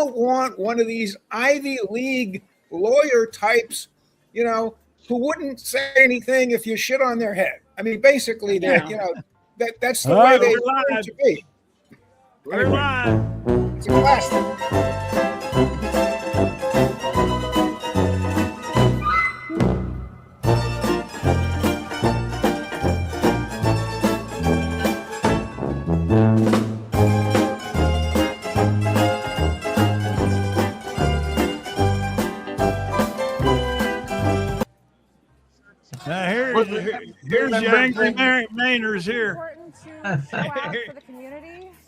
don't want one of these Ivy League lawyer types, who wouldn't say anything if you shit on their head. I mean, basically, that's the way they want to be. We're live. It's a classic. Here's your angry Mainers here.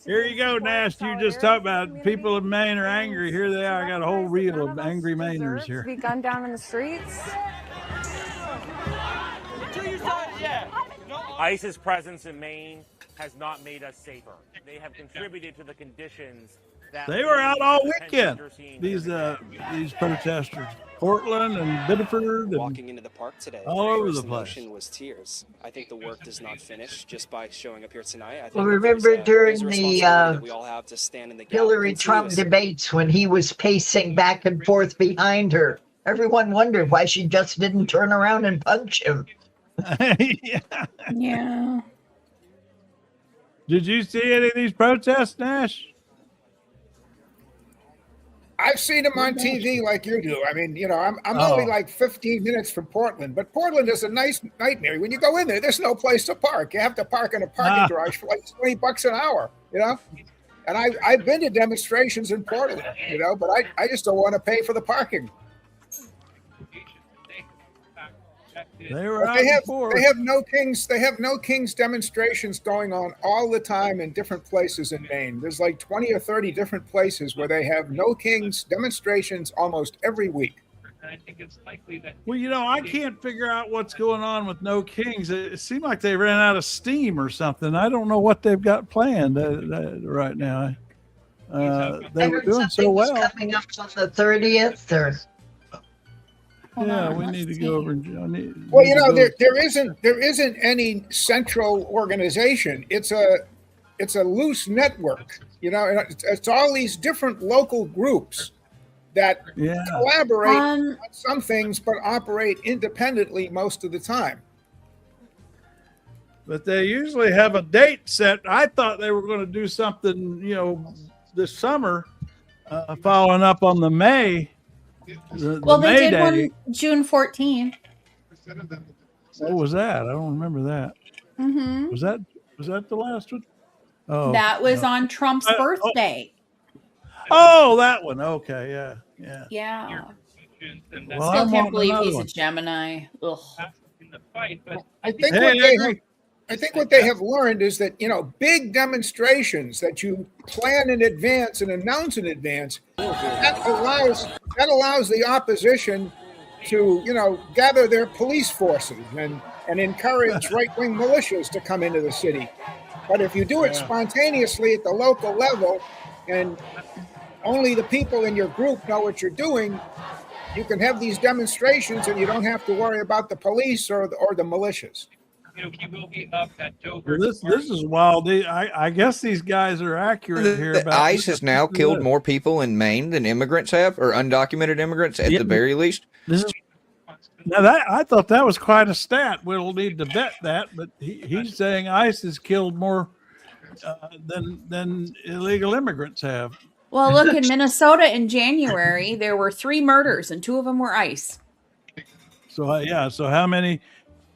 Here you go, Nash. You just talked about people in Maine are angry. Here they are. I got a whole reel of angry Mainers here. To be gunned down in the streets. ICE's presence in Maine has not made us safer. They have contributed to the conditions that they were out all weekend. These protesters, Portland and Biddeford, and walking into the park today, all over the place. Emotion was tears. I think the work does not finish just by showing up here tonight. I think well, remember during the we all have to stand in the Hillary Trump debates when he was pacing back and forth behind her, everyone wondered why she just didn't turn around and punch him. Yeah. Did you see any of these protests, Nash? I've seen them on TV like you do. I mean, I'm only like 15 minutes from Portland, but Portland is a nice nightmare. When you go in there, there's no place to park. You have to park in a parking garage for like $20 an hour, And I've been to demonstrations in Portland, but I just don't want to pay for the parking. They have no Kings. They have no Kings demonstrations going on all the time in different places in Maine. There's like 20 or 30 different places where they have no Kings demonstrations almost every week. I think it's likely that. Well, I can't figure out what's going on with no Kings. It seemed like they ran out of steam or something. I don't know what they've got planned right now. They were doing so well. Coming up on the 30th, or. Yeah, we need to go over. There isn't any central organization. It's a loose network. It's all these different local groups that collaborate on some things, but operate independently most of the time. But they usually have a date set. I thought they were going to do something, this summer, following up on the May. They did one June 14th. What was that? I don't remember that. Mm-hmm. Was that the last one? Oh, that was on Trump's birthday. Oh, that one. Okay, yeah. Well, I still can't believe he's a Gemini. Ugh. I think what they have learned is that, big demonstrations that you plan in advance and announce in advance, that allows the opposition to, gather their police forces and encourage right-wing militias to come into the city. But if you do it spontaneously at the local level and only the people in your group know what you're doing, you can have these demonstrations and you don't have to worry about the police or the militias. He will be up at Dover. This is wild. I guess these guys are accurate here. About ICE has now killed more people in Maine than immigrants have, or undocumented immigrants at the very least. I thought that was quite a stat. We'll need to bet that, but he's saying ICE has killed more than illegal immigrants have. Well, look, in Minnesota in January, there were 3 murders and 2 of them were ICE. So how many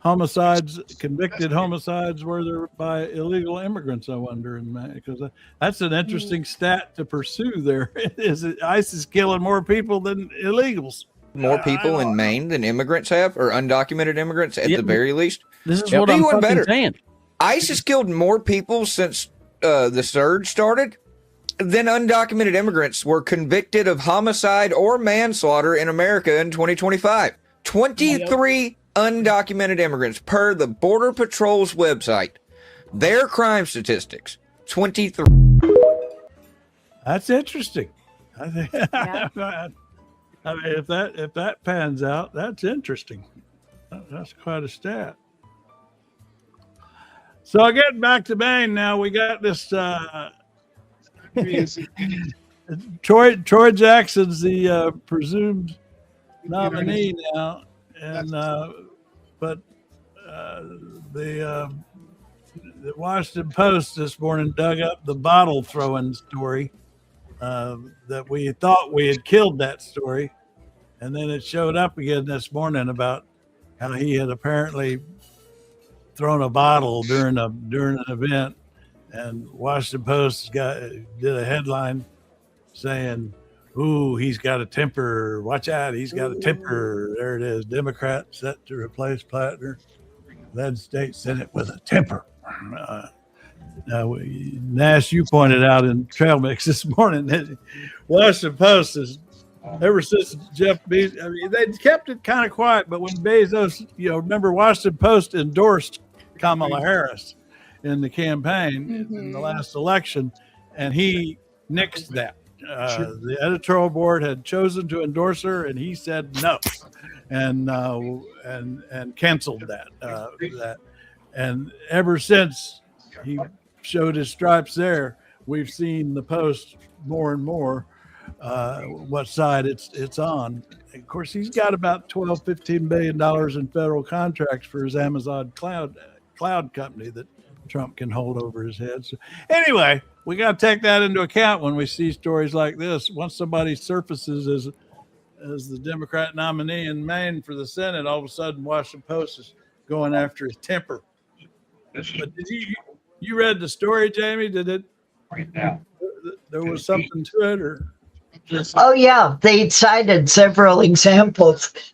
convicted homicides were there by illegal immigrants, I wonder, because that's an interesting stat to pursue there. Is it ICE is killing more people than illegals? More people in Maine than immigrants have, or undocumented immigrants at the very least. This is what I'm fucking saying. ICE has killed more people since the surge started than undocumented immigrants were convicted of homicide or manslaughter in America in 2025. 23 undocumented immigrants per the Border Patrol's website. Their crime statistics, 23. That's interesting. I think if that pans out, that's interesting. That's quite a stat. So getting back to Maine now, we got this Troy Jackson's the presumed nominee now, and but the Washington Post this morning dug up the bottle throwing story that we thought we had killed that story, and then it showed up again this morning about how he had apparently thrown a bottle during an event, and Washington Post did a headline saying, "Ooh, he's got a temper. Watch out, he's got a temper." There it is. Democrat set to replace Platner, led state Senate with a temper. Nash, you pointed out in Trail Mix this morning that Washington Post is, ever since Jeff Bezos, I mean, they kept it kind of quiet, but when Bezos, remember Washington Post endorsed Kamala Harris in the campaign in the last election, and he nixed that. The editorial board had chosen to endorse her, and he said no, and canceled that. And ever since he showed his stripes there, we've seen the Post more and more what side it's on. Of course, he's got about $12-15 billion in federal contracts for his Amazon cloud company that Trump can hold over his head. So anyway, we got to take that into account when we see stories like this. Once somebody surfaces as the Democrat nominee in Maine for the Senate, all of a sudden Washington Post is going after his temper. But did you read the story, Jamie? Did it? Right now. There was something to it, or? Oh yeah, they cited several examples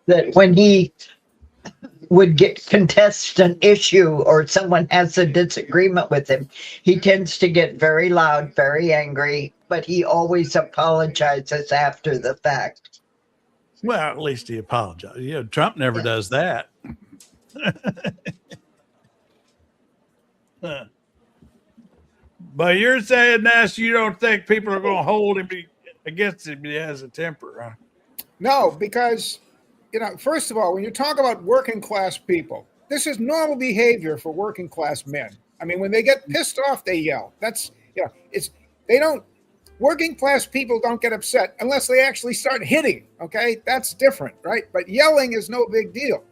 that when he would contest an issue or someone has a disagreement with him, he tends to get very loud, very angry, but he always apologizes after the fact. Well, at least he apologized. Trump never does that. But you're saying, Nash, you don't think people are going to hold him against him? He has a temper, huh? No, because, first of all, when you talk about working class people, this is normal behavior for working class men. I mean, when they get pissed off, they yell. That's, working class people don't get upset unless they actually start hitting. Okay. That's different, right? But yelling is no big deal.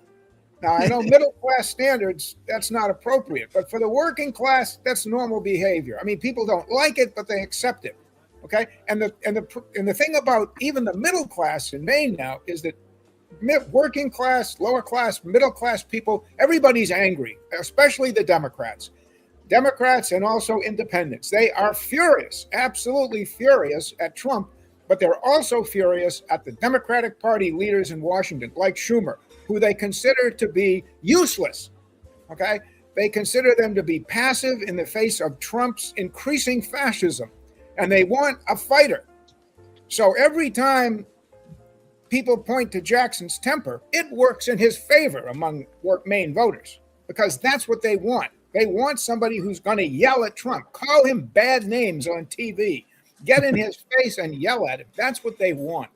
Now, I know middle class standards, that's not appropriate, but for the working class, that's normal behavior. I mean, people don't like it, but they accept it. Okay. And the thing about even the middle class in Maine now is that working class, lower class, middle class people, everybody's angry, especially the Democrats and also independents. They are furious, absolutely furious at Trump, but they're also furious at the Democratic Party leaders in Washington, like Schumer, who they consider to be useless, okay? They consider them to be passive in the face of Trump's increasing fascism, and they want a fighter. So every time people point to Jackson's temper, it works in his favor among Maine voters, because that's what they want. They want somebody who's going to yell at Trump, call him bad names on TV, get in his face and yell at him. That's what they want.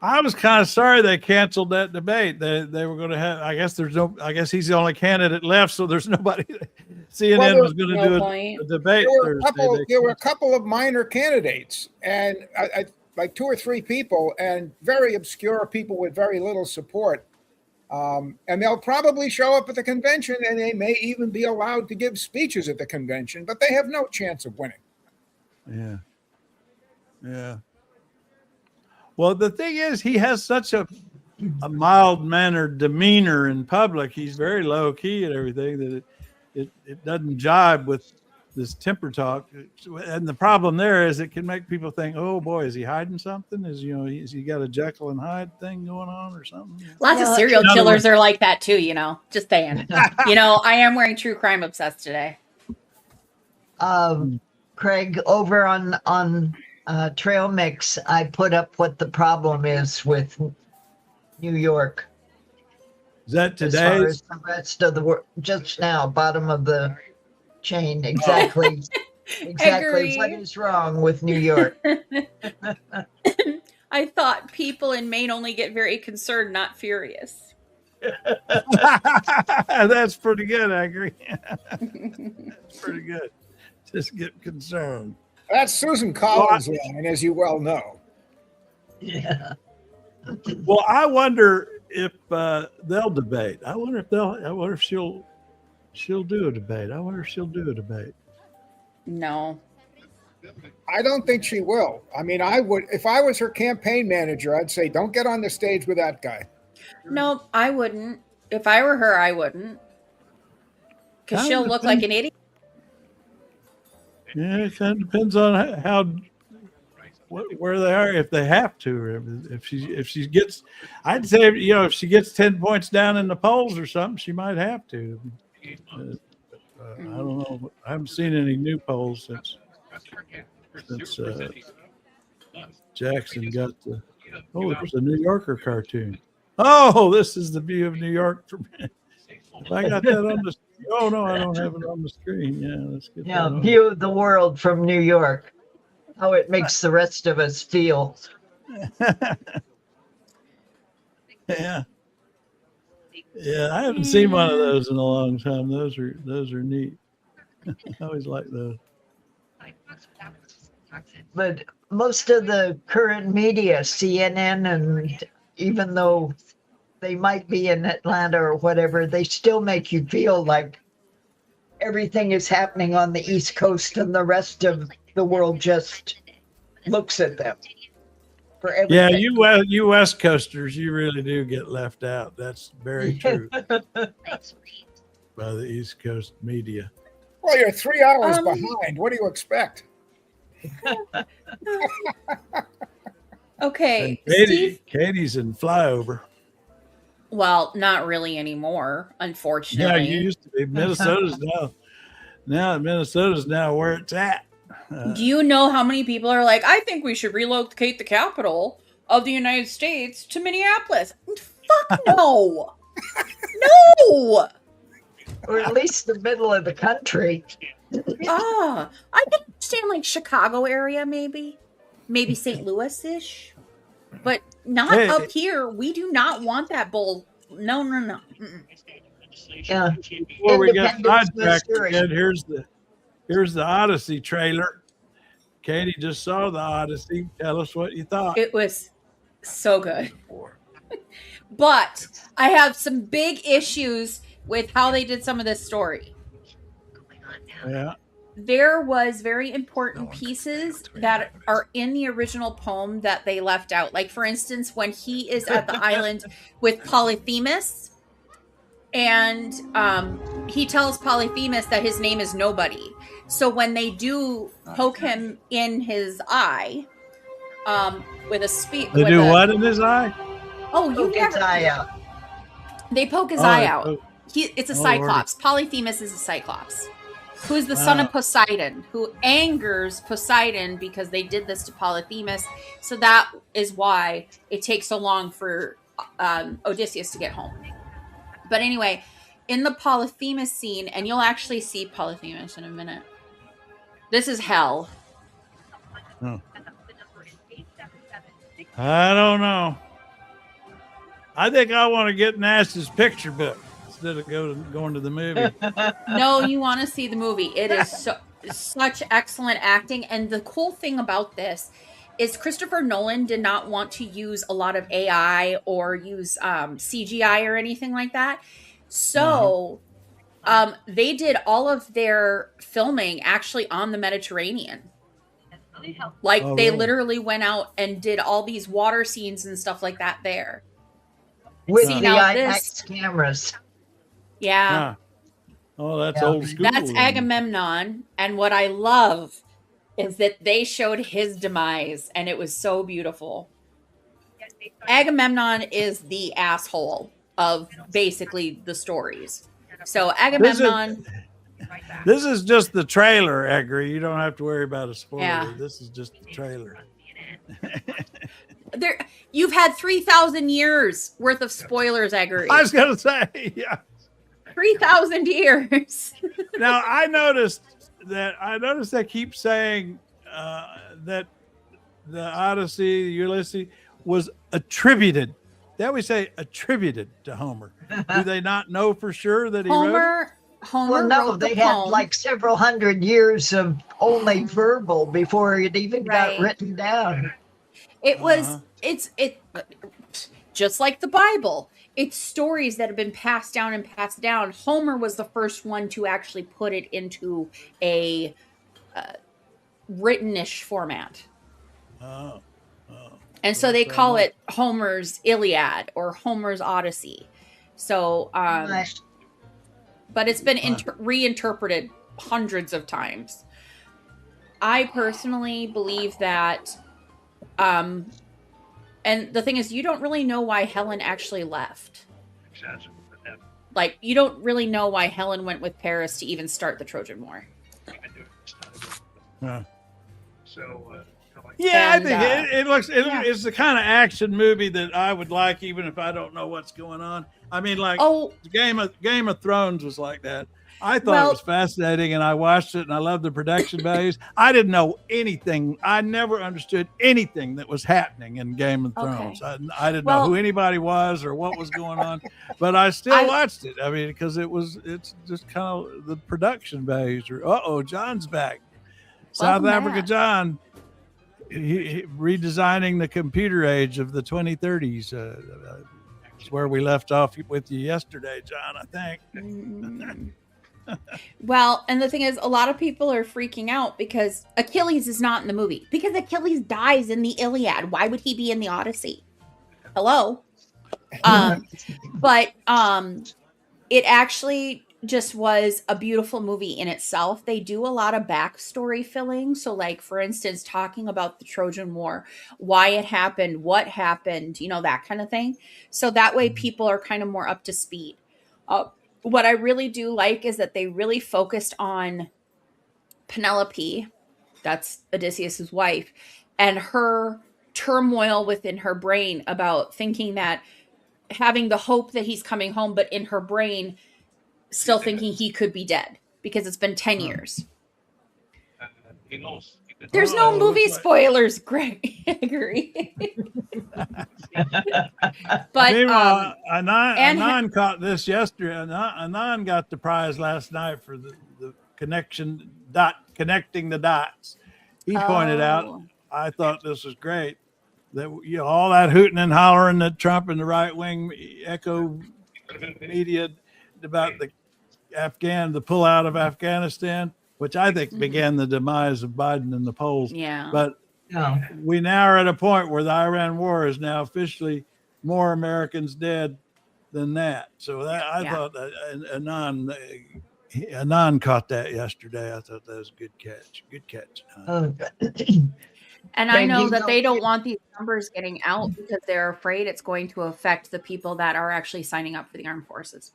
I was kind of sorry they canceled that debate. They were going to have. I guess he's the only candidate left, so there's nobody. CNN was going to do a debate Thursday. There were a couple of minor candidates, and like 2 or 3 people, and very obscure people with very little support. And they'll probably show up at the convention, and they may even be allowed to give speeches at the convention, but they have no chance of winning. Yeah. Well, the thing is, he has such a mild-mannered demeanor in public. He's very low-key and everything that it doesn't jibe with this temper talk. And the problem there is it can make people think, oh, boy, is he hiding something? Is he got a Jekyll and Hyde thing going on or something? Lots of serial killers are like that, too, just saying. I am wearing True Crime Obsessed today. Craig, over on Trail Mix, I put up what the problem is with New York. Is that today? As far as the rest of the world, just now, bottom of the chain. Exactly. Exactly. What is wrong with New York? I thought people in Maine only get very concerned, not furious. That's pretty good, I agree. That's pretty good. Just get concerned. That's Susan Collins' line, as you well know. Yeah. Well, I wonder if they'll debate. I wonder if she'll do a debate. I wonder if she'll do a debate. No. I don't think she will. I mean, I would, if I was her campaign manager, I'd say, don't get on the stage with that guy. No, I wouldn't. If I were her, I wouldn't. Because she'll look like an idiot. Yeah, it kind of depends on where they are, if they have to, or if she gets, I'd say, if she gets 10 points down in the polls or something, she might have to. I don't know. I haven't seen any new polls since Jackson got the. Oh, there's a New Yorker cartoon. Oh, this is the view of New York from. If I got that on the. Oh no, I don't have it on the screen. Yeah, let's get. Yeah, view of the world from New York. How it makes the rest of us feel. Yeah. Yeah, I haven't seen one of those in a long time. Those are neat. I always like those. But most of the current media, CNN, and even though they might be in Atlanta or whatever, they still make you feel like everything is happening on the East Coast and the rest of the world just looks at them for everything. Yeah, you West Coasters, you really do get left out. That's very true. By the East Coast media. Well, you're 3 hours behind. What do you expect? Okay. Katie's in flyover. Well, not really anymore, unfortunately. Yeah, you used to be. Minnesota's now where it's at. Do you know how many people are like, I think we should relocate the capital of the United States to Minneapolis? Fuck no. No. Or at least the middle of the country. I can understand like Chicago area, maybe St. Louis-ish, but not up here. We do not want that bull. No. Mm-mm. Yeah. Before we get sidetracked again, here's the Odyssey trailer. Katie just saw the Odyssey. Tell us what you thought. It was so good. But I have some big issues with how they did some of this story. Yeah. There was very important pieces that are in the original poem that they left out. Like, for instance, when he is at the island with Polyphemus, and he tells Polyphemus that his name is Nobody. So when they do poke him in his eye, with a spear, they do what in his eye? Oh, you poke his eye out. They poke his eye out. It's a Cyclops. Polyphemus is a Cyclops, who's the son of Poseidon, who angers Poseidon because they did this to Polyphemus. So that is why it takes so long for Odysseus to get home. But anyway, in the Polyphemus scene, and you'll actually see Polyphemus in a minute. This is hell. Oh. I don't know. I think I want to get Nash's picture book instead of going to the movie. No, you want to see the movie. It is such excellent acting. And the cool thing about this is Christopher Nolan did not want to use a lot of AI or use CGI or anything like that. So they did all of their filming actually on the Mediterranean. Like they literally went out and did all these water scenes and stuff like that there. With the IMAX cameras. Yeah. Oh, that's old school. That's Agamemnon. And what I love is that they showed his demise, and it was so beautiful. Agamemnon is the asshole of basically the stories. So Agamemnon. This is just the trailer, Edgar. You don't have to worry about a spoiler. Yeah. This is just the trailer. You've had 3,000 years worth of spoilers, Edgar. I was going to say, yeah. 3,000 years. Now, I noticed they keep saying that the Odyssey, the Ulysses, was attributed. They always say attributed to Homer. Do they not know for sure that he wrote it? Homer Well, no, wrote the they had poem. like several hundred years of only verbal before it even got Right. written down. It was it's just like the Bible. It's stories that have been passed down and passed down. Homer was the first one to actually put it into a writtenish format. Oh. And so they call it Homer's Iliad or Homer's Odyssey. So, but it's been reinterpreted hundreds of times. I personally believe that, and the thing is, you don't really know why Helen actually left. Like, you don't really know why Helen went with Paris to even start the Trojan War. Yeah, I think it looks. It's the kind of action movie that I would like, even if I don't know what's going on. I mean, like Game of Thrones was like that. I thought it was fascinating, and I watched it, and I loved the production values. I didn't know anything. I never understood anything that was happening in Game of Thrones. I didn't know who anybody was or what was going on, but I still watched it. I mean, because it's just kind of the production values. John's back. South Africa John. He redesigning the computer age of the 2030s. It's where we left off with you yesterday, John, I think. Well, and the thing is, a lot of people are freaking out because Achilles is not in the movie. Because Achilles dies in the Iliad. Why would he be in the Odyssey? Hello? But it actually just was a beautiful movie in itself. They do a lot of backstory filling. So, like, for instance, talking about the Trojan War, why it happened, what happened, that kind of thing. So that way people are kind of more up to speed. What I really do like is that they really focused on Penelope, that's Odysseus's wife, and her turmoil within her brain about thinking that having the hope that he's coming home, but in her brain still thinking he could be dead because it's been 10 years. There's no movie spoilers, Gregory. But Anon caught this yesterday. Anon got the prize last night for the connecting the dots. He pointed out, I thought this was great, that all that hooting and hollering that Trump and the right wing echo media about the pull out of Afghanistan, which I think began the demise of Biden in the polls. Yeah. But we now are at a point where the Iran war is now officially more Americans dead than that. So I thought that Anon caught that yesterday. I thought that was a good catch. Good catch. And I know that they don't want these numbers getting out because they're afraid it's going to affect the people that are actually signing up for the armed forces.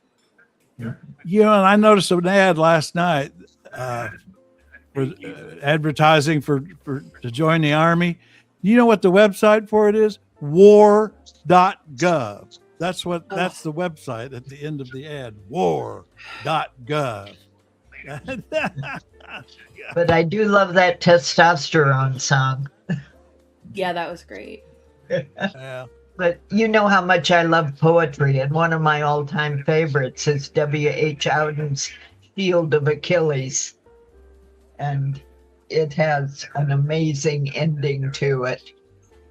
And I noticed an ad last night for advertising to join the Army. You know what the website for it is? war.gov. That's the website at the end of the ad. war.gov. But I do love that testosterone song. Yeah, that was great. Yeah. But you know how much I love poetry, and one of my all-time favorites is W.H. Audubon's Shield of Achilles. And it has an amazing ending to it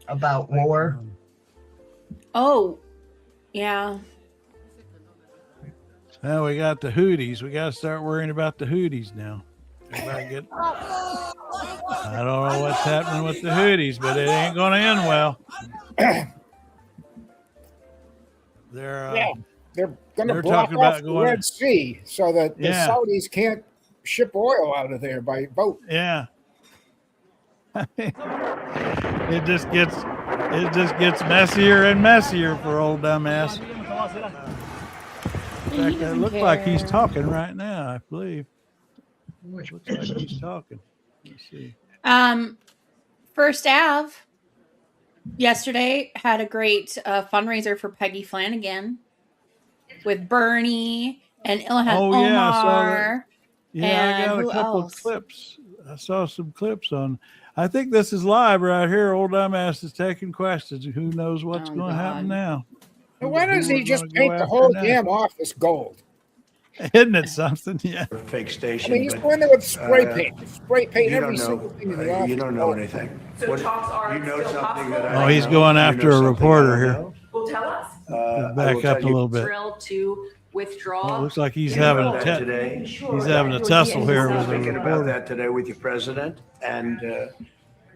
about war. Oh, yeah. Now we got the Houthis. We got to start worrying about the Houthis now. I don't know what's happening with the Houthis, but it ain't going to end well. They're going to block off the Red Sea so that the Saudis can't ship oil out of there by boat. Yeah. It just gets messier and messier for old dumbass. In fact, it looks like he's talking right now, I believe. Looks like he's talking. Let's see. First Ave yesterday had a great fundraiser for Peggy Flanagan with Bernie and Ilhan Omar. I got a couple of clips. I saw some clips on. I think this is live right here. Old dumbass is taking questions. Who knows what's going to happen now? Why doesn't he just paint the whole damn office gold? Isn't it something? Yeah. Fake station. I mean, he's going there with spray paint. Spray paint you every don't single know. thing in the office. You don't know anything. So talks are you know still something possible? that I Oh, don't he's know? going You after know a something reporter I don't here. know? Well, tell us. I Back will up tell a you- little bit. Drill to withdraw. Well, it looks like he's You know having about a that today. he's having a tussle here I was with a thinking about reporter. that today with your president, and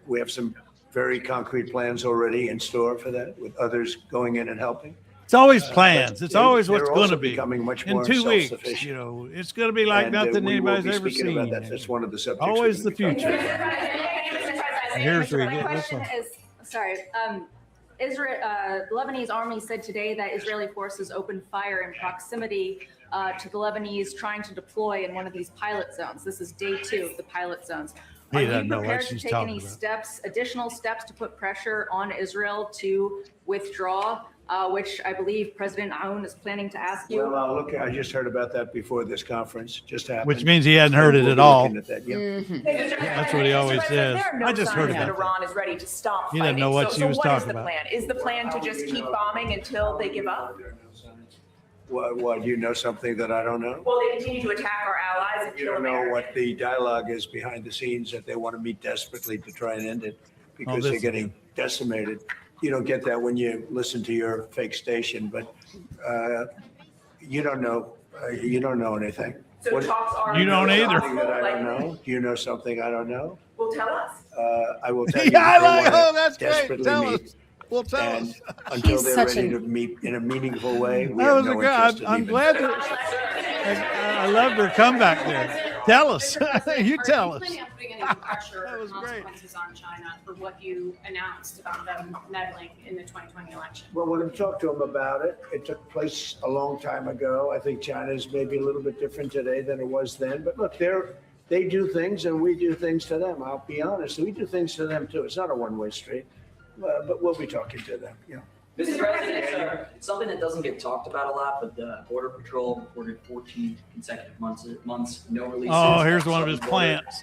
we have some very concrete plans already in store for that, with others going in and helping. It's always plans. It's always They're what's also going to be. becoming much In more 2 weeks, self-sufficient. you know, it's going to be like And, nothing we will anybody's be ever speaking seen. about that. That's one of the subjects. Always we're the gonna be talking future. about. Here's where you My get this question one. is, sorry, Israel, Lebanese army said today that Israeli forces opened fire in proximity to the Lebanese trying to deploy in one of these pilot zones. This is day 2 of the pilot zones. He Are doesn't you know what prepared to she's take talking any about. steps, additional steps to put pressure on Israel to withdraw, which I believe President Aoun is planning to ask you? Well, look, I just heard about that before this conference just happened. Which means he hadn't heard it We'll at be all. looking at that, yeah. That's what he always says. There are no I just heard signs that about that. Iran is ready to stop He fighting. didn't know what so, she so was what is talking the about. plan? Is the plan to just keep bombing until they give up? What, you know something that I don't know? Well, they continue to attack our allies and You kill don't know Americans. what the dialogue is behind the scenes, that they want to meet desperately to try and end it because this- they're getting decimated. You don't get that when you listen to your fake station, but you don't know. You don't know anything. So talks are You don't still either. Something that I possible, don't like- know. Do you know something I don't know? Well, tell us. I will tell you. Yeah, I that they like. wanna Oh, that's great. desperately Tell meet. us. Well, tell And us. until He's they're such ready a- to meet in a meaningful way, we That have was a no good. interest in I'm even- glad that I loved her comeback there. Tell us. You tell us. Are you planning on putting any pressure That or was great. consequences on China for what you announced about them meddling in the 2020 election? Well, we're going to talk to them about it. It took place a long time ago. I think China's maybe a little bit different today than it was then. But look, they do things and we do things to them. I'll be honest. We do things to them too. It's not a one-way street, but we'll be talking to them. Yeah. Mr. President, something that doesn't get talked about a lot, but the Border Patrol reported 14 consecutive months, no releases. Oh, here's at one of his southern border. plants.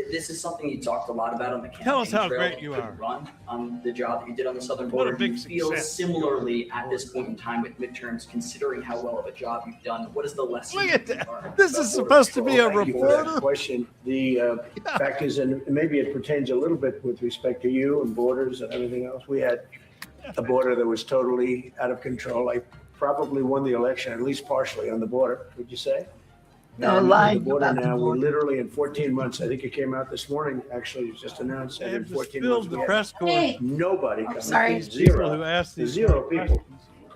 This is something you talked a lot about on the campaign Tell us how trail great that you could are. Run on the job that you did on the southern What a border. big Do you feel success. similarly at this point in time with midterms, considering how well of a job you've done? What is the lesson? Look at you've that. learned This about is Border supposed to Patrol? be a Thank you for that reporter. question. The fact is, and maybe it pertains a little bit with respect to you and borders and everything else. We had a border that was totally out of control. I probably won the election, at least partially on the border, would you say? No And lying the border about the now, we're border. literally in 14 months. I think it came out this morning, actually, it was just announced They that in have just 14 filled months. the we had press corps. Nobody coming. sorry. These people who Zero. asked these Zero questions. people.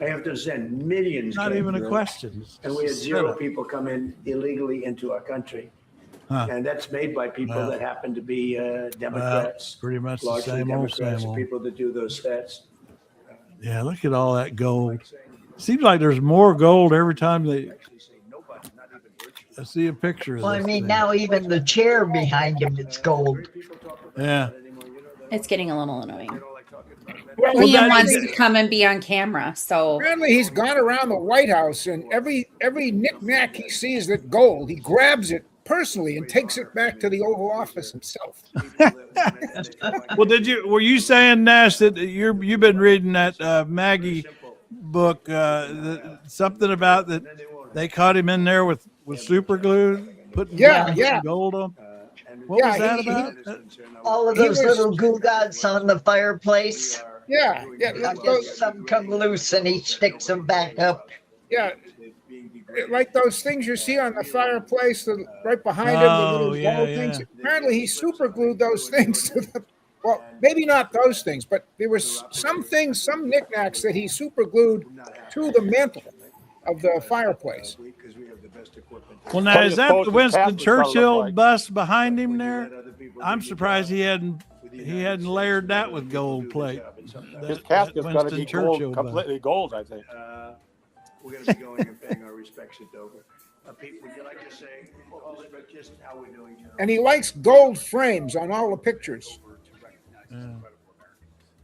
I have to send millions. Not came even a through. question. It's And we had just zero setup. people come in illegally into our country. Huh. And that's made by people Well. that happen to be Democrats. Pretty much the Largely same old, Democrats, same old. people that do those stats. Yeah, look at all that gold. Seems like there's more gold every time they I see a picture of Well, I this mean, thing. now even the chair behind him is gold. Yeah. It's getting a little annoying. Well, Well, Liam that- wants to come and be on camera, so apparently he's gone around the White House and every knick-knack he sees that gold, he grabs it personally and takes it back to the Oval Office himself. Well, were you saying, Nash, that you've been reading that Maggie book, something about that they caught him in there with super glue, putting Yeah. gold on? What was that about? All of He those was- little goo gods on the fireplace. Yeah, I guess some come loose and he sticks them back up. yeah. Like those things you see on the fireplace right behind him, the Oh, little yeah, gold yeah. things. Apparently he super glued those things to the, well, maybe not those things, but there was some things, some knickknacks that he super glued to the mantle of the fireplace. Well, now is that the Winston Churchill bust behind him there? I'm surprised he hadn't layered that with gold plate. His casket's That going to Winston be Churchill gold, bust. completely gold, I think. We're going to be going and paying our respects at Dover. Pete, would you like to say just how we're doing? And he likes gold frames on all the pictures.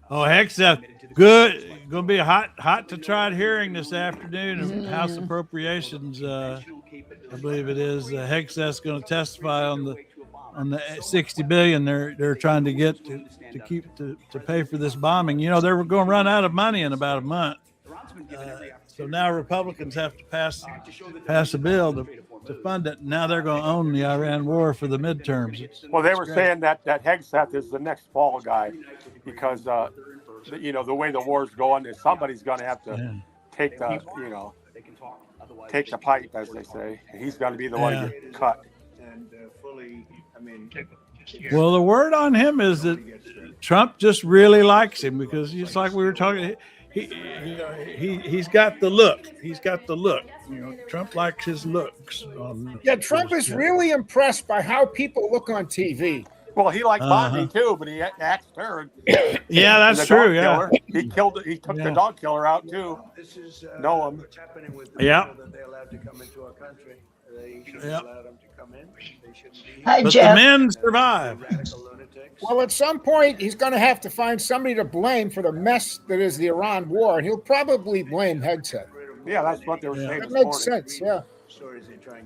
Oh, Hegseth, good. Going to be a hot to trot hearing this afternoon of House Appropriations. I believe it is. Hegseth's going to testify on the 60 billion they're trying to get to pay for this bombing. You know, they were going to run out of money in about a month. So now Republicans have to pass a bill to fund it. Now they're going to own the Iran war for the midterms. Well, they were saying that Hegseth is the next fall guy because, the way the war's going is somebody's going to have to take the, take the pipe, as they say. And he's going to be the one to get cut. And fully, Well, the word on him is that Trump just really likes him because it's like we were talking. He's got the look. He's got the look. Trump likes his looks. Yeah, Trump is really impressed by how people look on TV. Well, he liked Bondi too, but he axed her. Yeah, that's true. Yeah, he took the dog killer out too. This is Noam. Yeah. That they're allowed to come into our country. They shouldn't allow them to come in. They shouldn't be. Hi, but Jeff. the men survive. Radical lunatics. Well, at some point, he's going to have to find somebody to blame for the mess that is the Iran war, and he'll probably blame Hegseth. Yeah, that's what they were saying. That makes sense. Yeah.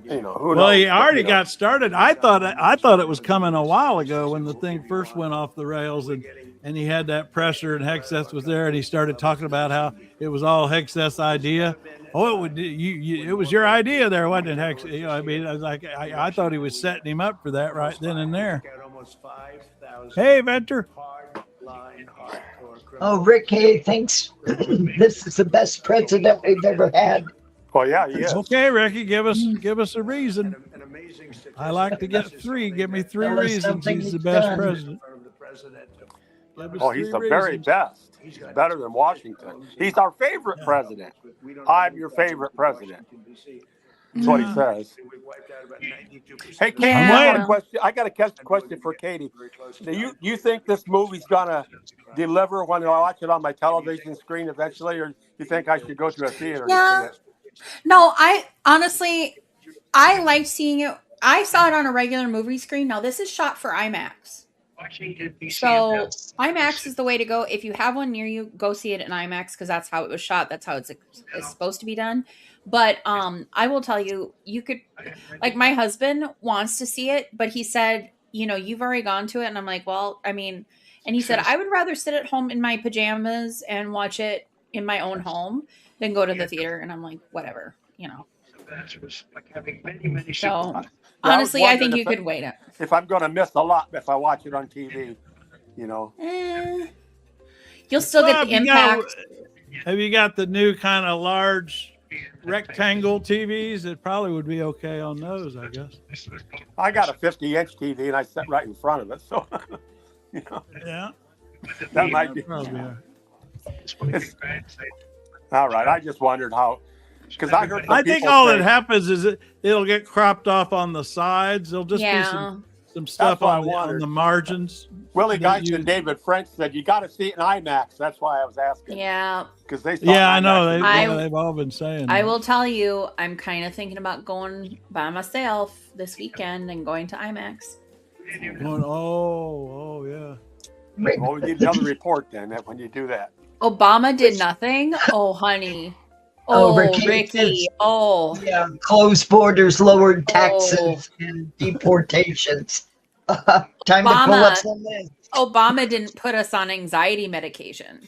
Well, he already got started. I thought it was coming a while ago when the thing first went off the rails, and he had that presser, and Hegseth was there, and he started talking about how it was all Hegseth's idea. Oh, it was your idea there, wasn't it, Hegseth? I mean, I was like, I thought he was setting him up for that right then and there. Hey, Venter. Oh, Rick Hay thinks this is the best president we've ever had. Well, yeah, he is. Okay, Ricky, give us a reason. I like to get three. Give me three reasons he's the best president. Oh, he's the very best. He's better than Washington. He's our favorite president. I'm your favorite president. That's what he says. Hey, Katie, I got a question for Katie. Do you think this movie's gonna deliver when I watch it on my television screen eventually, or you think I should go to a theater? Yeah. No, I honestly, I liked seeing it. I saw it on a regular movie screen. Now this is shot for IMAX. So IMAX is the way to go. If you have one near you, go see it in IMAX because that's how it was shot. That's how it's supposed to be done. But I will tell you, you could, like, my husband wants to see it, but he said, you've already gone to it. And I'm like, well, I mean, and he said, I would rather sit at home in my pajamas and watch it in my own home than go to the theater. And I'm like, whatever, So honestly, I think you could wait it. If I'm going to miss a lot if I watch it on TV, You'll still get the impact. Have you got the new kind of large rectangle TVs? It probably would be okay on those, I guess. I got a 50-inch TV and I sit right in front of it, so yeah, that might be. All right, I just wondered how, because I heard. I think all that happens is it'll get cropped off on the sides. There'll just be some stuff on the margins. Willie Geist and David French said you got to see it in IMAX. That's why I was asking. Yeah. Because they. Yeah, I know. They've all been saying. I will tell you, I'm kind of thinking about going by myself this weekend and going to IMAX. Oh, yeah. Well, we need another report then when you do that. Obama did nothing. Oh, honey. Oh, Ricky. Oh, yeah. Closed borders, lowered taxes, and deportations. Time to pull up some list. Obama didn't put us on anxiety medication.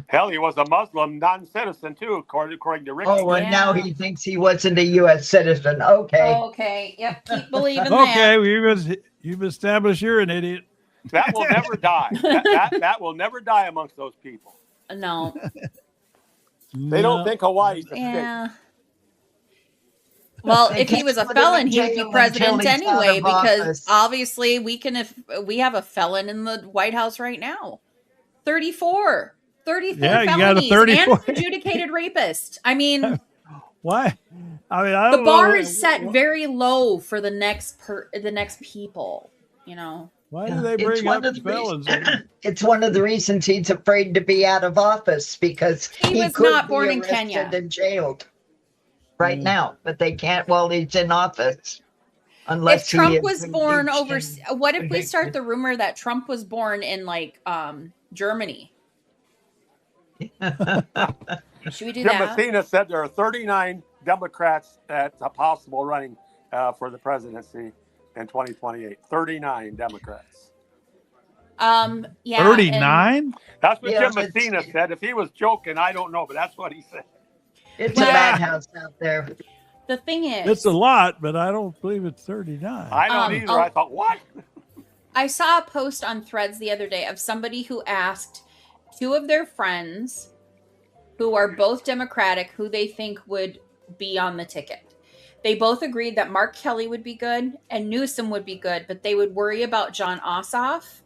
Hell, he was a Muslim non-citizen too, according to Ricky. Oh, and now he thinks he wasn't a U.S. citizen. Okay. Okay. Yep. Keep believing that. Okay, you've established you're an idiot. That will never die. That will never die amongst those people. No. They don't think Hawaii's a state. Well, if he was a felon, he would be president anyway, because obviously if we have a felon in the White House right now. 34 felonies and an adjudicated rapist. I mean, why? I mean, I don't the bar know. is set very low for the next people, Why do they bring up felons? It's one of the reasons he's afraid to be out of office, because he was could not be born in arrested Kenya and jailed right now, but they can't while he's in office. Unless if Trump was born what if we start the rumor that Trump was born in Germany? Should we do Jim that? Messina said there are 39 Democrats that's possible running for the presidency in 2028. 39 Democrats. Yeah. 39? That's what Yeah, Jim Messina said. If he was joking, I don't know, but that's what he said. It's a madhouse out there. The thing is, It's a lot, but I don't believe it's 39. I don't either. I thought, what? I saw a post on Threads the other day of somebody who asked two of their friends who are both Democratic who they think would be on the ticket. They both agreed that Mark Kelly would be good and Newsom would be good, but they would worry about John Ossoff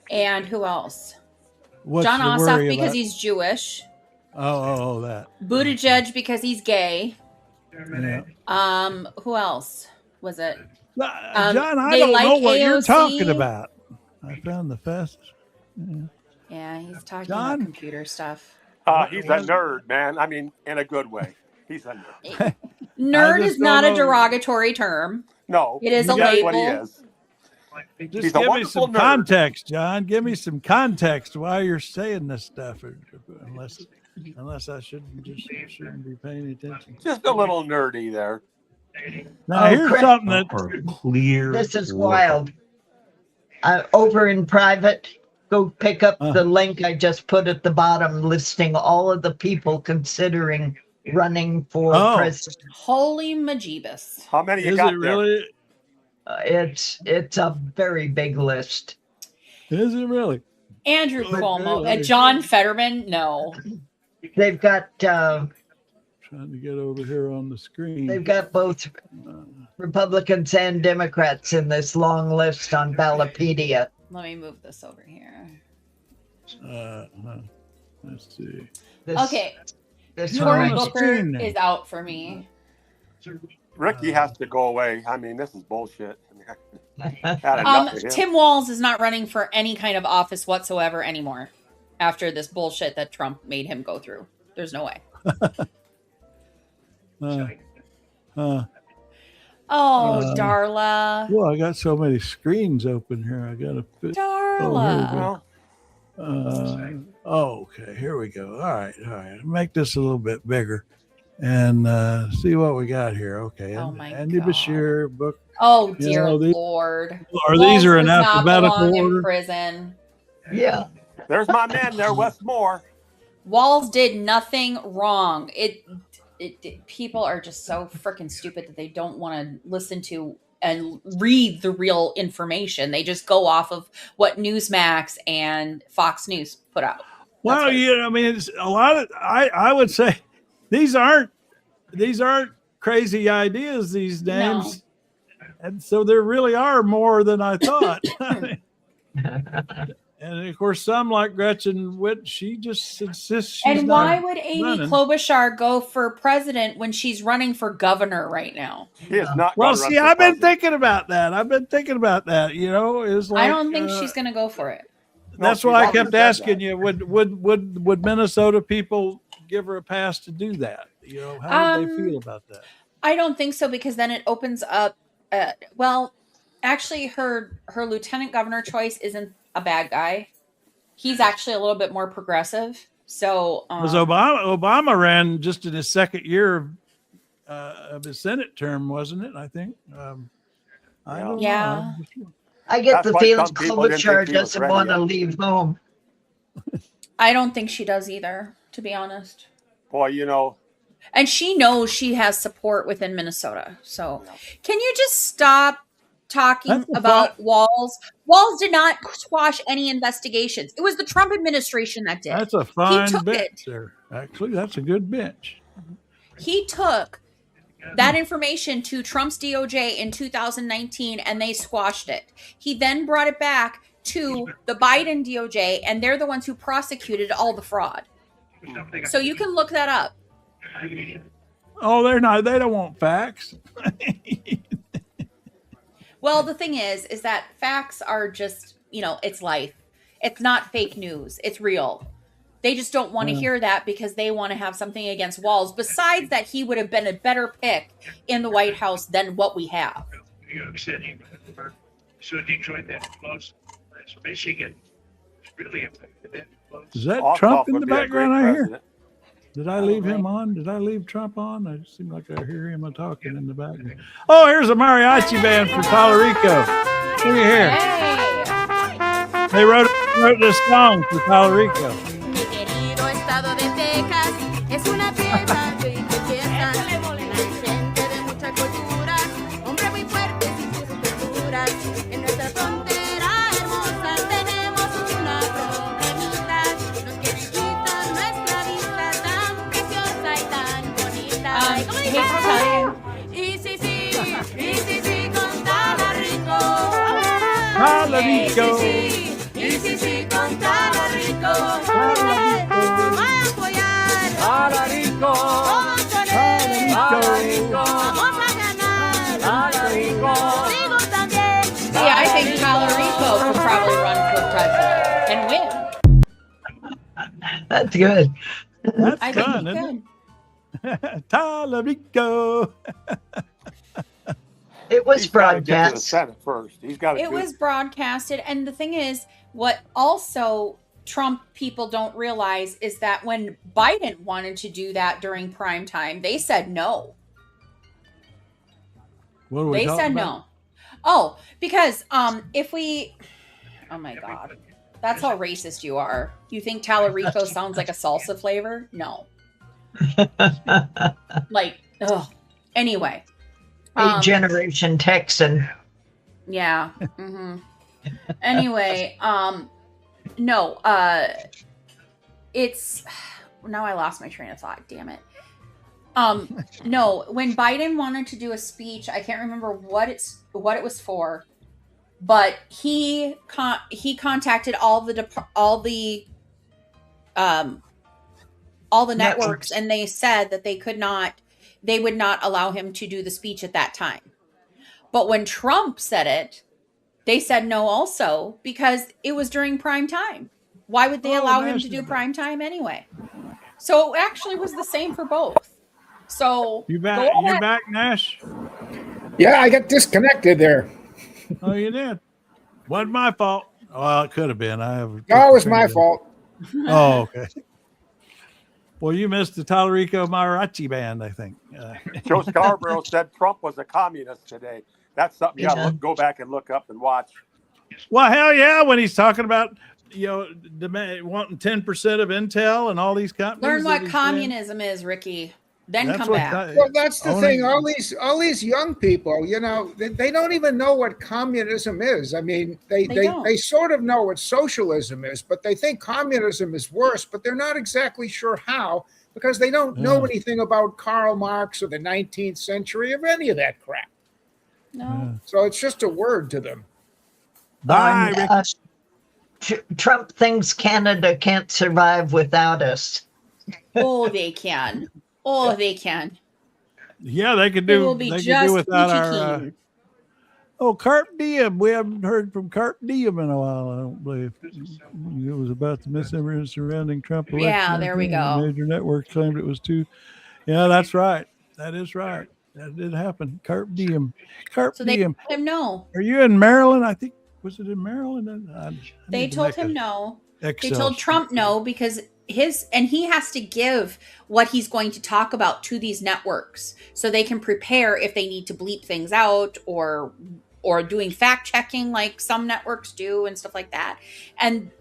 and who else? John Ossoff because he's Jewish. Oh, that. Buttigieg because he's gay. Yeah. Who else was it? John, I don't know what you're talking about. I found the fastest. Yeah, he's talking about computer stuff. He's a nerd, man. I mean, in a good way. He's a nerd. Nerd is not a derogatory term. No, it is a that's label. what he is. Just give me some context, John. Give me some context why you're saying this stuff, unless I shouldn't be paying attention. Just a little nerdy there. Now here's something that clear. This is wild. Over in private, go pick up the link I just put at the bottom, listing all of the people considering running for president. Holy majebus! How many you got there? Really? It's a very big list. Is it really? Andrew Cuomo, John Fetterman, no. They've got trying to get over here on the screen. They've got both Republicans and Democrats in this long list on Ballotpedia. Let me move this over here. Let's see. This Cory Booker is out for me. Ricky has to go away. I mean, this is bullshit. Tim Walz is not running for any kind of office whatsoever anymore after this bullshit that Trump made him go through. There's no way. Darla. Well, I got so many screens open here. I got to fit. Darla. Okay, here we go. All right. Make this a little bit bigger and see what we got here. Okay. Andy Bashir book. Oh dear Lord. These are in Walz alphabetical order? In prison. Yeah. There's my man there, Westmore. Walz did nothing wrong. People are just so freaking stupid that they don't want to listen to and read the real information. They just go off of what Newsmax and Fox News put out. Well, I mean, it's a lot of. I would say these aren't crazy ideas. These names, and so there really are more than I thought. And of course, some like Gretchen Witt, she just insists she's And not why would Amy running. Klobuchar go for president when she's running for governor right now? He is not. Well, see, I've been thinking about that. You know, is like I don't think she's going to go for it. That's why I kept asking you: would Minnesota people give her a pass to do that? You know, how would they feel about that? I don't think so, because then it opens up. Well, actually, her lieutenant governor choice isn't a bad guy. He's actually a little bit more progressive. So, because Obama ran just in his second year of his Senate term, wasn't it? I think. I don't know. I get the feeling Klobuchar doesn't want to leave home. I don't think she does either, to be honest. Boy, you know. And she knows she has support within Minnesota. So, can you just stop talking about Walz? Walz did not squash any investigations. It was the Trump administration that did. That's a fine bench there. Actually, that's a good bench. He took that information to Trump's DOJ in 2019 and they squashed it. He then brought it back to the Biden DOJ and they're the ones who prosecuted all the fraud. So you can look that up. Oh, they're not. They don't want facts. Well, the thing is that facts are just, it's life. It's not fake news. It's real. They just don't want to hear that because they want to have something against Walz. Besides that, he would have been a better pick in the White House than what we have. New York City, so Detroit that close. That's Michigan. It's really affected that close. Is that Trump in the background I hear? Did I leave him on? Did I leave Trump on? It seemed like I hear him talking in the background. Oh, here's a mariachi band from Puerto Rico. Look at here. They wrote this song for Talarico. Mi querido estado de Texas es una tierra de belleza, la gente de mucha cultura, hombre muy fuerte sin sus culturas. En nuestra frontera hermosa tenemos una problemita, nos quieren quitar nuestra vista tan preciosa y tan bonita. Y sí, con Talarico. Talarico. Y sí, con Talarico. Vamos a apoyar. Talarico. Vamos con él. Talarico. Vamos a ganar. Talarico. Digo también. See, I think Talarico could probably run for president and win. That's good. That's I think fun, he isn't could. it? Talarico. It was He's got to get to the broadcast. Senate first. He's got to. It was broadcasted, and the thing is, what also Trump people don't realize is that when Biden wanted to do that during prime time, they said no. What are we They talking said about? no. Oh, because if we, oh my God, that's how racist you are. You think Talarico sounds like a salsa flavor? No. Like, ugh. Anyway. Generation Texan. Yeah. Anyway, no, it's now I lost my train of thought, damn it. No, when Biden wanted to do a speech, I can't remember what it was for, but he contacted all the networks, and they said that they would not allow him to do the speech at that time. But when Trump said it, they said no also, because it was during prime time. Why would they allow him to do prime time anyway? So it actually was the same for both. So You back, Nash? Yeah, I got disconnected there. Oh, you did. Wasn't my fault. Well, it could have been. No, it was my fault. Oh, okay. Well, you missed the Talarico Mariachi band, I think. Joe Scarborough said Trump was a communist today. That's something you got to go back and look up and watch. Well, hell yeah, when he's talking about wanting 10% of Intel and all these companies. learn what communism is, Ricky. Then come back. Well, that's the thing. All these young people, they don't even know what communism is. I mean, they sort of know what socialism is, but they think communism is worse, but they're not exactly sure how, because they don't know anything about Karl Marx or the 19th century or any of that crap. No. So it's just a word to them. Bye. Trump thinks Canada can't survive without us. Oh, they can. Oh, they can. Yeah, they could They do. will be They could just do without peachy our. Carp Diem. We haven't heard from Carp Diem in a while. I don't believe it was about the misinformation surrounding Trump election. Yeah, there we campaign. go. The major network claimed it was too. Yeah, that's right. That is right. That did happen. Carp Diem. Carp So they Diem. told him no. Are you in Maryland? I think was it in Maryland? They told him no. They Excel told Trump no because he has to give what he's going to talk about to these networks so they can prepare if they need to bleep things out or doing fact checking like some networks do and stuff like that. And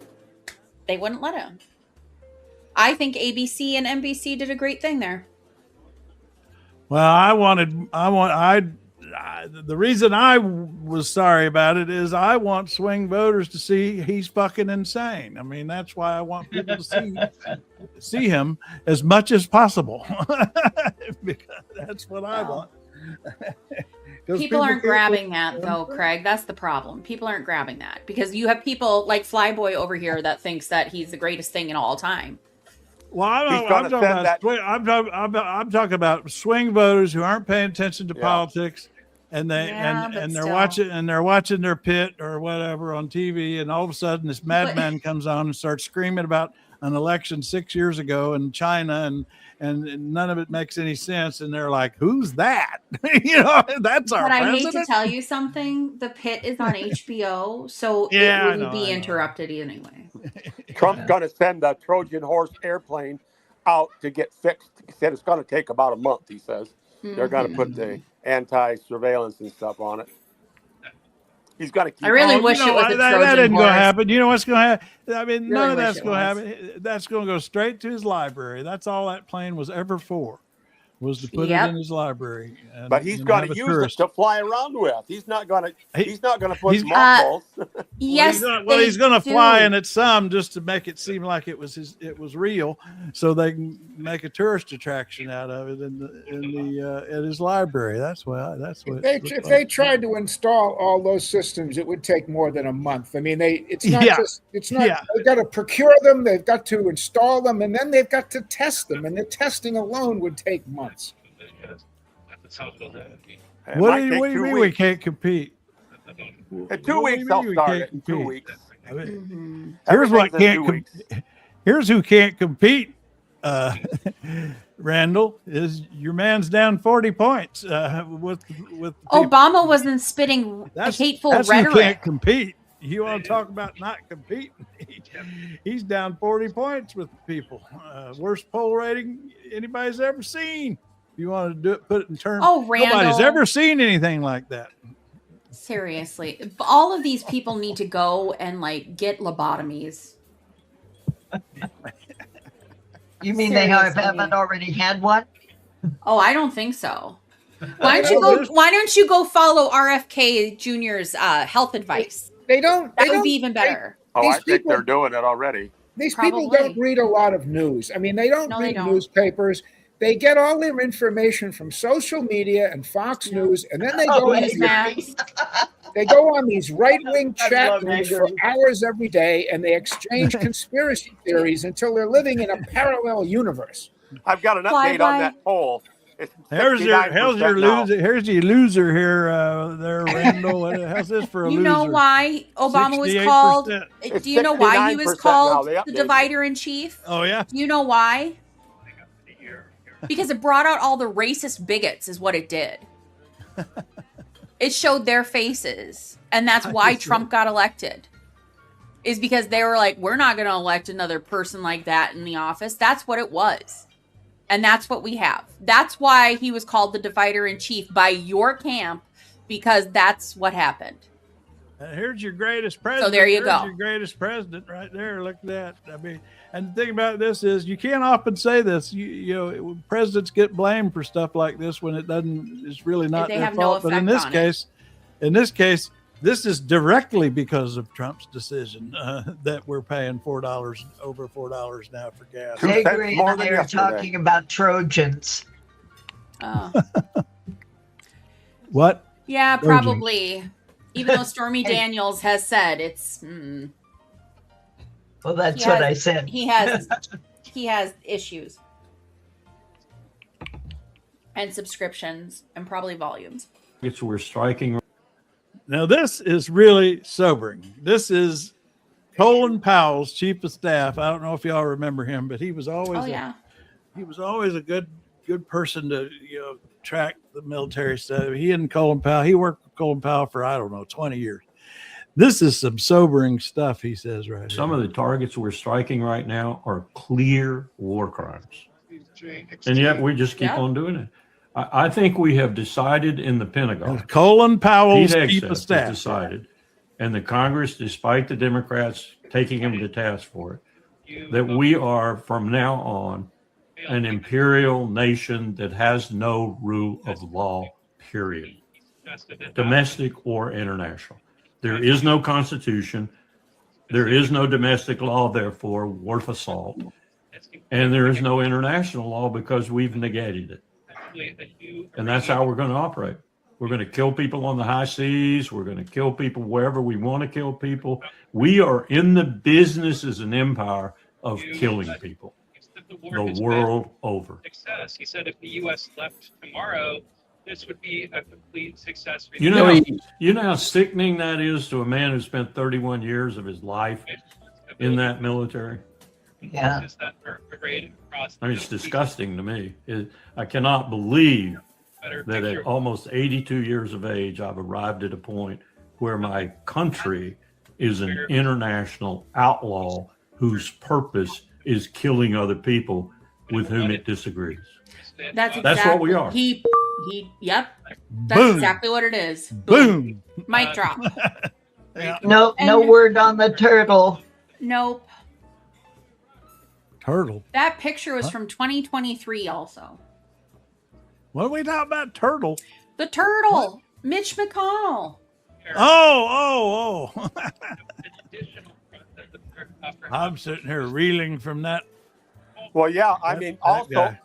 they wouldn't let him. I think ABC and NBC did a great thing there. Well, the reason I was sorry about it is I want swing voters to see he's fucking insane. I mean, that's why I want people to see him as much as possible. Because that's what I want. People aren't grabbing that though, Craig. That's the problem. People aren't grabbing that because you have people like Flyboy over here that thinks that he's the greatest thing in all time. Well, I'm talking about swing voters who aren't paying attention to politics, and they're watching their pit or whatever on TV, and all of a sudden this madman comes on and starts screaming about an election 6 years ago in China, and none of it makes any sense, and they're like, "Who's that?" That's our. But I president? hate to tell you something. The Pit is on HBO, so it wouldn't be interrupted anyway. Trump's going to send a Trojan horse airplane out to get fixed. He said it's going to take about a month, he says. They're going to put the anti-surveillance and stuff on it. He's got to keep. I really wish it was a Trojan that isn't going to horse. happen. You know what's going to happen? I mean, Really none of wish that's it going to was. happen. That's going to go straight to his library. That's all that plane was ever for, was to put Yep. it in his library. And, But he's going to use it to fly around with. He's not going to. He's not going to put mothballs. Yes, he's going to they fly do. in it some just to make it seem like it was real, so they can make a tourist attraction out of it at his library. That's what. If they tried to install all those systems, it would take more than a month. I mean, it's not they've got to procure them, they've got to install them, and then they've got to test them, and the testing alone would take months. What do you mean we can't compete? In 2 weeks, they'll start it. In 2 weeks. I mean, here's what can't. Here's who can't compete. Randall, is your man's down 40 points with Obama wasn't spitting hateful that's rhetoric. Who can't compete. You want to talk about not competing? He's down 40 points with people. Worst poll rating anybody's ever seen. You want to put it in terms. Oh, Randall. Nobody's ever seen anything like that. Seriously, all of these people need to go and get lobotomies. You mean they haven't already had one? Oh, I don't think so. Why don't you go follow RFK Jr.'s health advice? They don't. That would be even better. I think they're doing it already. These people don't read a lot of news. I mean, they don't read newspapers. They get all their information from social media and Fox News, and then they go on these right-wing chat rooms for hours every day, and they exchange conspiracy theories until they're living in a parallel universe. I've got an update on that poll. Here's your loser here, there, Randall. How's this for a loser? You know why Obama was called? Do you know why he was called the divider in chief? Oh yeah. Do you know why? Because it brought out all the racist bigots, is what it did. It showed their faces, and that's why Trump got elected. Is because they were like, we're not going to elect another person like that in the office. That's what it was. And that's what we have. That's why he was called the divider in chief by your camp, because that's what happened. Here's your greatest president. So there you go. Your greatest president right there. Look at that. I mean, and the thing about this is you can't often say this. You know, presidents get blamed for stuff like this when it doesn't. It's really not their fault. But in this case, this is directly because of Trump's decision that we're paying over $4 now for gas. I agree. They were talking about Trojans. What? Yeah, probably. Even though Stormy Daniels has said it's. Well, that's what I said. He has issues and subscriptions and probably volumes. We're striking. Now this is really sobering. This is Colin Powell's chief of staff. I don't know if y'all remember him, but he was always he was always a good person to track the military stuff. He and Colin Powell, he worked with Colin Powell for 20 years. This is some sobering stuff, he says right Some here. of the targets we're striking right now are clear war crimes. And yet we just keep on doing it. I think we have decided in the Pentagon. Colin Powell's Pete chief Hegseth of staff has decided, and the Congress, despite the Democrats taking him to task for it, that we are from now on an imperial nation that has no rule of law, period. Domestic or international. There is no constitution. There is no domestic law, therefore, worth a salt. And there is no international law because we've negated it. And that's how we're going to operate. We're going to kill people on the high seas. We're going to kill people wherever we want to kill people. We are in the business as an empire of killing people the world over. Success. He said if the U.S. left tomorrow, this would be a complete success. You know how sickening that is to a man who spent 31 years of his life in that military? Yeah. I mean, it's disgusting to me. I cannot believe that at almost 82 years of age, I've arrived at a point where my country is an international outlaw whose purpose is killing other people with whom it disagrees. That's what we are. He Yep. That's Boom. exactly what it is. Boom. Mic drop. Yeah. No word on the turtle. Nope. Turtle. That picture was from 2023 also. What are we talking about? Turtle. The turtle. Mitch McConnell. Oh. I'm sitting here reeling from that. Well, yeah, I mean, also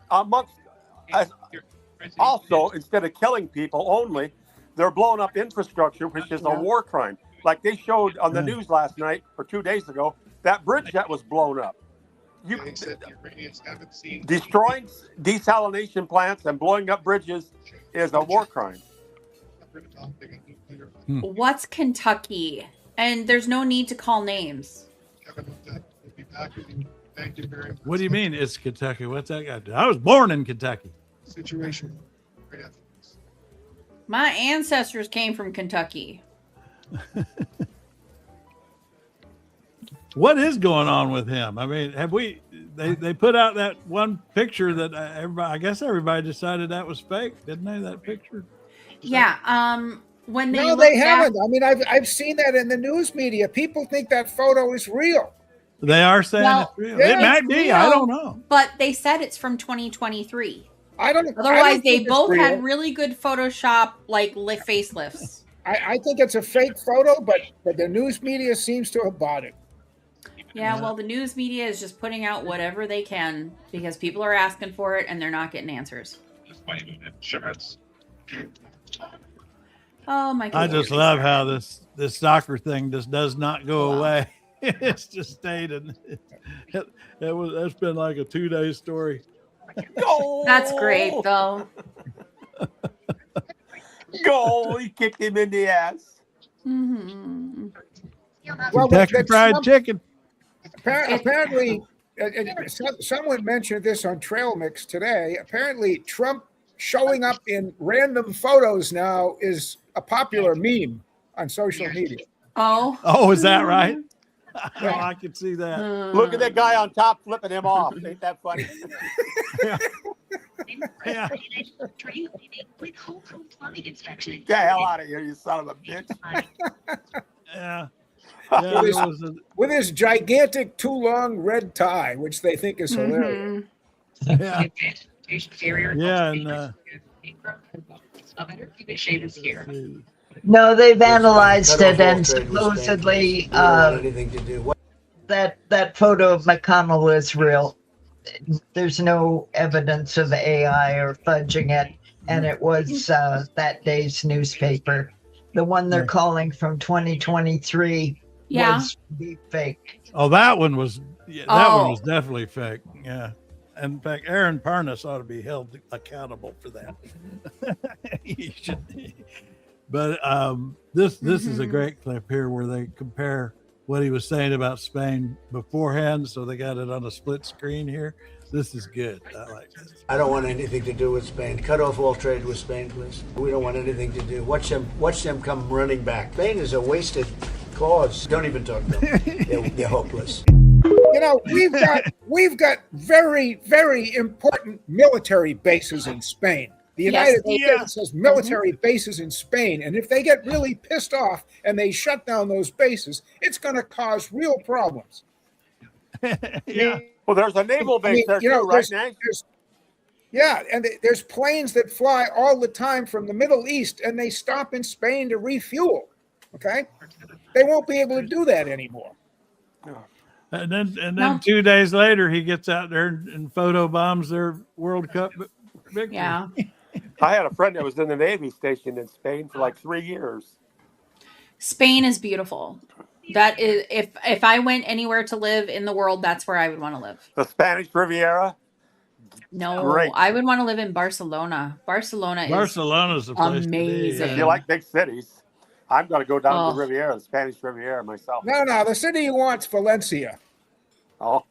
guy. also instead of killing people only, they're blowing up infrastructure, which is a war crime. Like they showed on the news last night or 2 days ago, that bridge that was blown up. Destroying desalination plants and blowing up bridges is a war crime. What's Kentucky? And there's no need to call names. What do you mean it's Kentucky? What's that got to do? I was born in Kentucky. Situation. My ancestors came from Kentucky. What is going on with him? I mean, they put out that one picture that I guess everybody decided that was fake, didn't they? That picture? Yeah. When they they haven't. I mean, I've seen that in the news media. People think that photo is real. They are saying it's real. Yeah, it might be. real, I don't know. But they said it's from 2023. Otherwise, they both had really good Photoshop facelifts. I think it's a fake photo, but the news media seems to have bought it. Yeah, well, the news media is just putting out whatever they can because people are asking for it and they're not getting answers. Oh my God! I just love how this soccer thing just does not go away. It's just stayed, and that's been like a 2-day story. That's great, though. Goal! He kicked him in the ass. Mm-hmm. Well, Kentucky Fried Chicken. Apparently, someone mentioned this on Trail Mix today. Apparently, Trump showing up in random photos now is a popular meme on social media. Oh, is that right? Oh, I can see that. Look at that guy on top flipping him off. Ain't that funny? Yeah. Get the hell out of here, you son of a bitch. Yeah. With his gigantic, too long red tie, which they think is hilarious. Yeah. Yeah, and No, they've analyzed it, and supposedly that photo of McConnell is real. There's no evidence of AI or fudging it, and it was that day's newspaper. The one they're calling from 2023 was fake. Oh, that one was one was definitely fake. Yeah. In fact, Aaron Parnas ought to be held accountable for that. He should. But this is a great clip here where they compare what he was saying about Spain beforehand. So they got it on a split screen here. This is good. I like this. I don't want anything to do with Spain. Cut off all trade with Spain, please. We don't want anything to do. Watch them come running back. Spain is a wasted cause. Don't even talk to them. They're hopeless. You know, we've got very, very important military bases in Spain. The United States has military bases in Spain, and if they get really pissed off and they shut down those bases, it's going to cause real problems. Yeah. Well, there's a naval base there too, right, Nate? Yeah, and there's planes that fly all the time from the Middle East, and they stop in Spain to refuel. Okay, they won't be able to do that anymore. And then 2 days later, he gets out there and photo bombs their World Cup victory. Yeah. I had a friend that was in the Navy stationed in Spain for like 3 years. Spain is beautiful. That is, if I went anywhere to live in the world, that's where I would want to live. The Spanish Riviera? No, Great. I would want to live in Barcelona. Barcelona's the place amazing. to be. If you like big cities, I'm going to go down to the Riviera, the Spanish Riviera myself. No, the city you want's Valencia. Oh.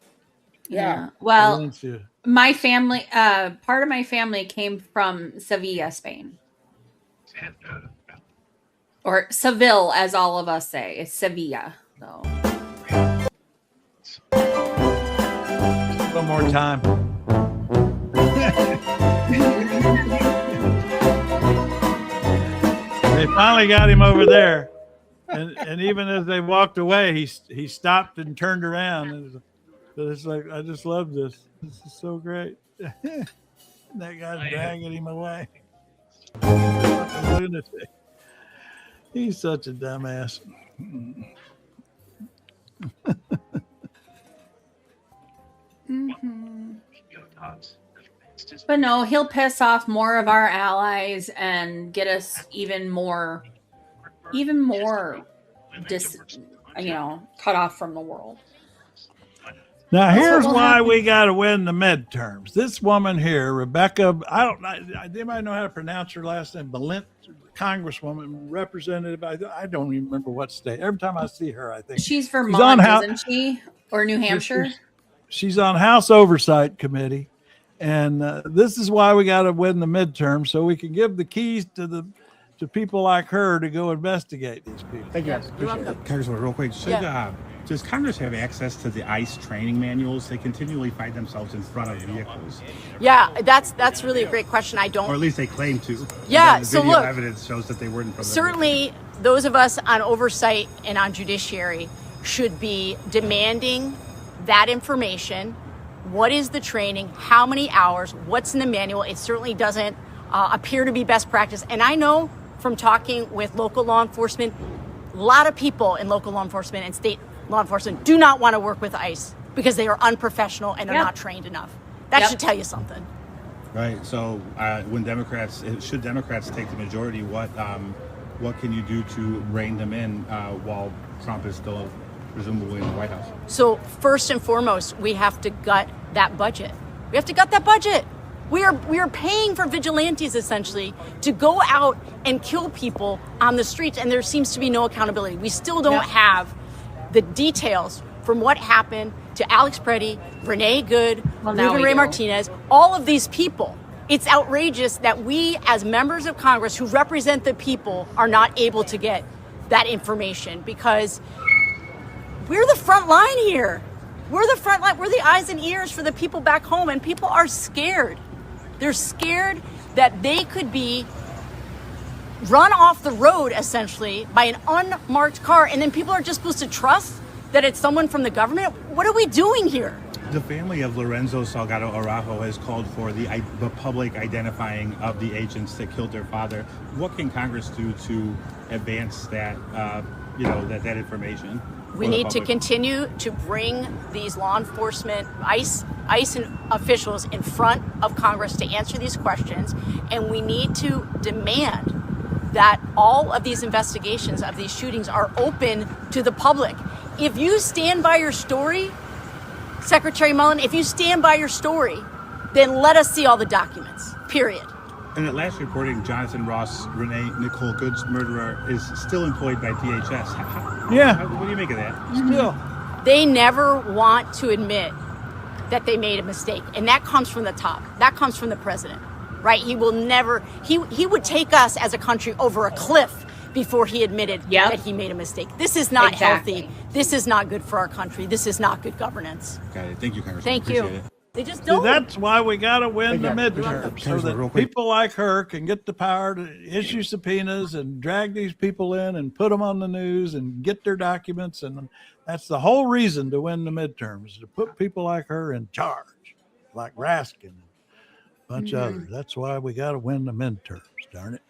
Yeah. Well, Valencia. my family, part of my family came from Sevilla, Spain. Or Seville, as all of us say. It's Sevilla, though. One more time. finally got him over there. And even as they walked away, he stopped and turned around. And it's like, I just love this. This is so great. That guy's dragging him away. Lunatic. He's such a dumbass. Mm-hmm. But no, he'll piss off more of our allies and get us even more cut off from the world. Now, here's why we got to win the midterms. This woman here, Rebecca, anybody know how to pronounce her last name? Balint, Congresswoman, representative. I don't even remember what state. Every time I see her, I think she's Vermont, isn't she? Or New Hampshire? She's on House Oversight Committee. And this is why we got to win the midterm, so we can give the keys to people like her to go investigate these people. Thank you. Congresswoman, real quick, does Congress have access to the ICE training manuals? They continually find themselves in front of vehicles. Yeah, that's really a great question. I don't, or at least they claim to. Yeah, the so video look, evidence shows that they weren't in front of certainly those of us on oversight and on judiciary should be demanding that information. What is the training? How many hours? What's in the manual? It certainly doesn't appear to be best practice. And I know from talking with local law enforcement, a lot of people in local law enforcement and state law enforcement do not want to work with ICE because they are unprofessional and they're not trained enough. That should tell you something. Right. So when should Democrats take the majority, what can you do to rein them in while Trump is still presumably in the White House? So first and foremost, we have to gut that budget. We have to gut that budget. We are paying for vigilantes essentially to go out and kill people on the streets, and there seems to be no accountability. We still don't have the details from what happened to Alex Preddy, Renee Good, Ruben Ray Martinez, all of these people. It's outrageous that we as members of Congress who represent the people are not able to get that information, because we're the front line here. We're the front line. We're the eyes and ears for the people back home, and people are scared. They're scared that they could be run off the road essentially by an unmarked car, and then people are just supposed to trust that it's someone from the government. What are we doing here? The family of Lorenzo Salgado Araujo has called for the public identifying of the agents that killed their father. What can Congress do to advance that, that information? We need to continue to bring these law enforcement, ICE and officials in front of Congress to answer these questions, and we need to demand that all of these investigations of these shootings are open to the public. If you stand by your story, Secretary Mullen, if you stand by your story, then let us see all the documents, period. And at last reporting, Jonathan Ross, Renee Nicole Good's murderer, is still employed by DHS. What do you make of that? Still. They never want to admit that they made a mistake. And that comes from the top. That comes from the president, right? He will never, he would take us as a country over a cliff before he admitted that he made a mistake. This is not healthy. This is not good for our country. This is not good governance. Got it. Thank you, Congresswoman. Thank you. Appreciate it. They just don't. That's why we got to win the midterms, so that people like her can get the power to issue subpoenas and drag these people in and put them on the news and get their documents. And that's the whole reason to win the midterms, to put people like her in charge, like Raskin and a bunch of others. That's why we got to win the midterms, darn it.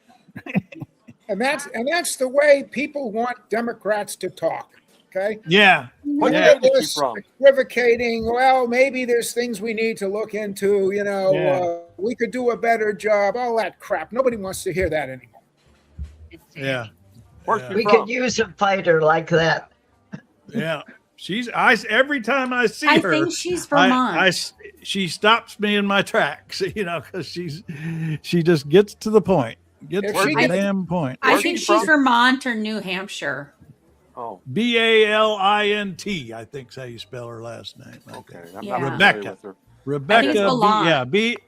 And that's the way people want Democrats to talk. Okay. Yeah. Look at this equivocating. Well, maybe there's things we need to look into. We could do a better job. All that crap. Nobody wants to hear that anymore. Yeah. We could use a fighter like that. Yeah. Every time I see her, I think she's Vermont. She stops me in my tracks, because she just gets to the point. Gets to the damn point. I think she's Vermont or New Hampshire. Oh. Balint, I think is how you spell her last name. Okay. Rebecca. Rebecca. Balint,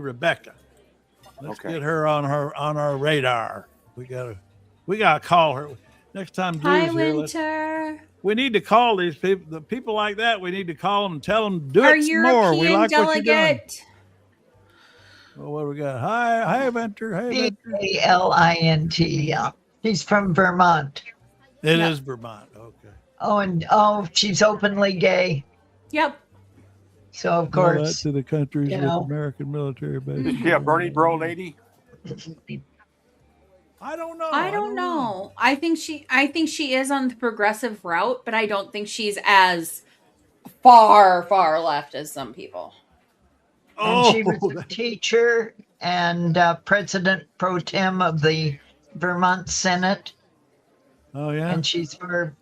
Rebecca. Let's get her on our radar. We gotta call her next time. Hi, Winter. We need to call these people. The people like that. We need to call them and tell them do our it some more. We like delegate. what you're doing. Well, what do we got? Hi, Venter. Hey, Venter. Balint. Yeah. He's from Vermont. It is Vermont. Okay. Oh, she's openly gay. Yep. So of Tell that course, to the countries you with know. American military bases. Is she a Bernie bro lady? I don't know. I don't know. I think she is on the progressive route, but I don't think she's as far left as some people. And she was a teacher and president pro tem of the Vermont Senate. Oh yeah. And she's for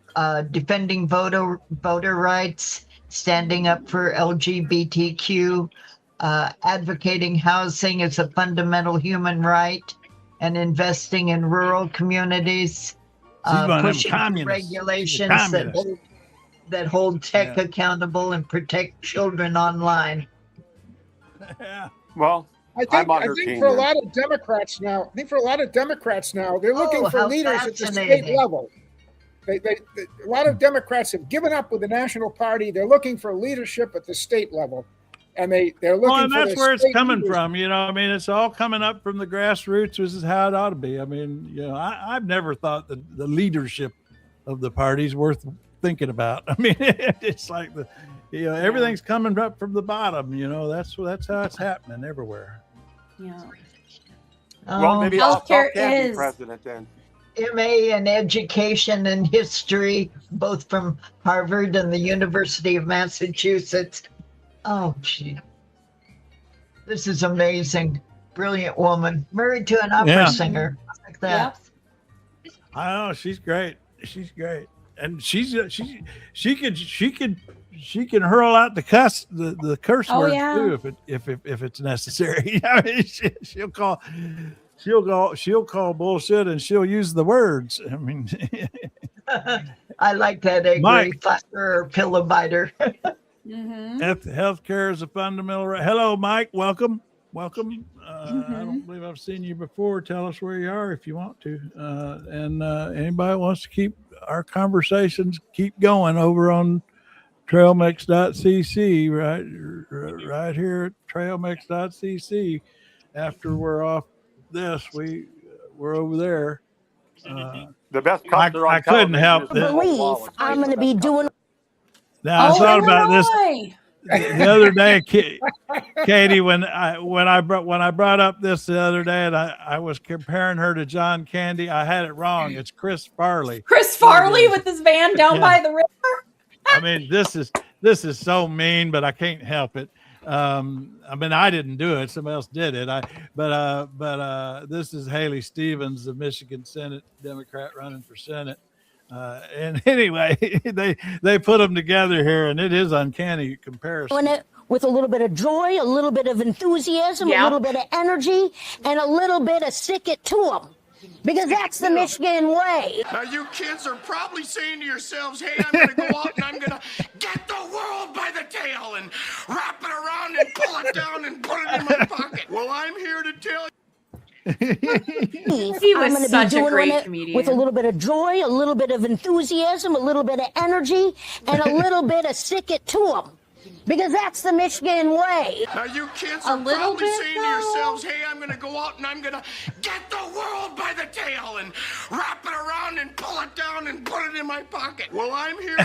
defending voter rights, standing up for LGBTQ, advocating housing as a fundamental human right, and investing in rural communities, pushing for regulations that hold tech accountable and protect children online. Yeah. Well, I think for a lot of Democrats now, they're looking for leaders at the state level. A lot of Democrats have given up with the national party. They're looking for leadership at the state level, and they're looking. Well, and for that's where it's coming leaders. from. You know, I mean, it's all coming up from the grassroots. This is how it ought to be. I mean, you know, I've never thought that the leadership of the party is worth thinking about. I mean, it's like everything's coming up from the bottom. You know, that's how it's happening everywhere. Yeah. Well, maybe healthcare can be president then. MA in education and history, both from Harvard and the University of Massachusetts. Oh, gee. This is amazing. Brilliant woman. Married to an opera singer. Like that. I know, she's great. She's great. And she can hurl out the curse words too if it's necessary. I mean, she'll call bullshit and she'll use the words. I mean, I like that angry fucker or pillow biter. Healthcare is a fundamental right. Hello, Mike. Welcome. I don't believe I've seen you before. Tell us where you are if you want to. And anybody wants to keep our conversations keep going over on trailmix.cc, right here at trailmix.cc. After we're off this, we're over there. The best I couldn't help Believe I'm going to be doing. Now I thought about this the other day, Katie, when I brought up this the other day, and I was comparing her to John Candy. I had it wrong. It's Chris Farley. Chris Farley with his van down by the river. I mean, this is so mean, but I can't help it. I mean, I didn't do it; somebody else did it. But this is Haley Stevens, the Michigan Senate Democrat running for Senate. And anyway, they put them together here, and it is uncanny comparison. Doing it with a little bit of joy, a little bit of enthusiasm, a little bit of energy, and a little bit of stick it to them. Because that's the Michigan way. Now, you kids are probably saying to yourselves, hey, I'm going to go out and I'm going to get the world by the tail and wrap it around and pull it down and put it in my pocket. Well, I'm here to tell you. He was such a great comedian. With a little bit of joy, a little bit of enthusiasm, a little bit of energy, and a little bit of stick it to them. Because that's the Michigan way. Now, you kids are probably saying to yourselves, hey, I'm going to go out and I'm going to get the world by the tail and wrap it around and pull it down and put it in my pocket. Well, I'm here.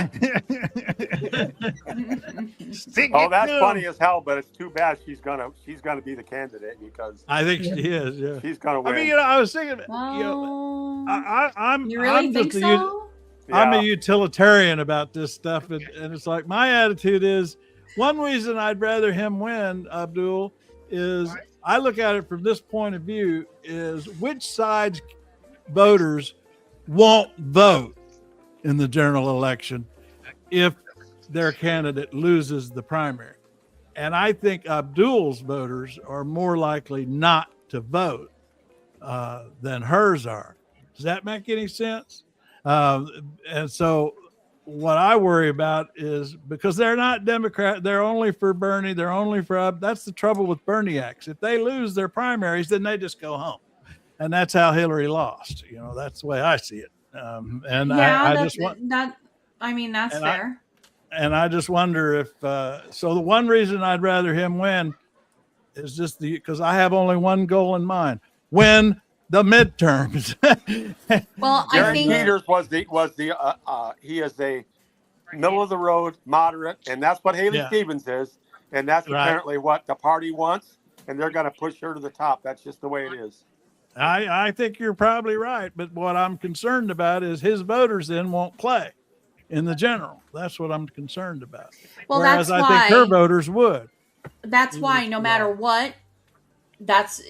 That's funny as hell, but it's too bad she's gonna be the candidate because I think she is. Yeah, she's gonna win. I mean, I was thinking, I'm. You really think so? I'm a utilitarian about this stuff, and it's like my attitude is. One reason I'd rather him win, Abdul, is I look at it from this point of view is which side's voters won't vote in the general election if their candidate loses the primary. And I think Abdul's voters are more likely not to vote than hers are. Does that make any sense? And so what I worry about is because they're not Democrat, they're only for Bernie, they're only for that's the trouble with Berniacs. If they lose their primaries, then they just go home, and that's how Hillary lost. You know, that's the way I see it. And I just want that. I mean, that's fair. And I just wonder if so. The one reason I'd rather him win Is just because I have only one goal in mind: win the midterms. Well, I Derek think Peters he is a middle of the road moderate, and that's what Haley Stevens is, and that's apparently what the party wants, and they're going to push her to the top. That's just the way it is. I think you're probably right, but what I'm concerned about is his voters then won't play in the general. That's what I'm concerned about. Well, Whereas that's I think her voters would. That's why no matter what,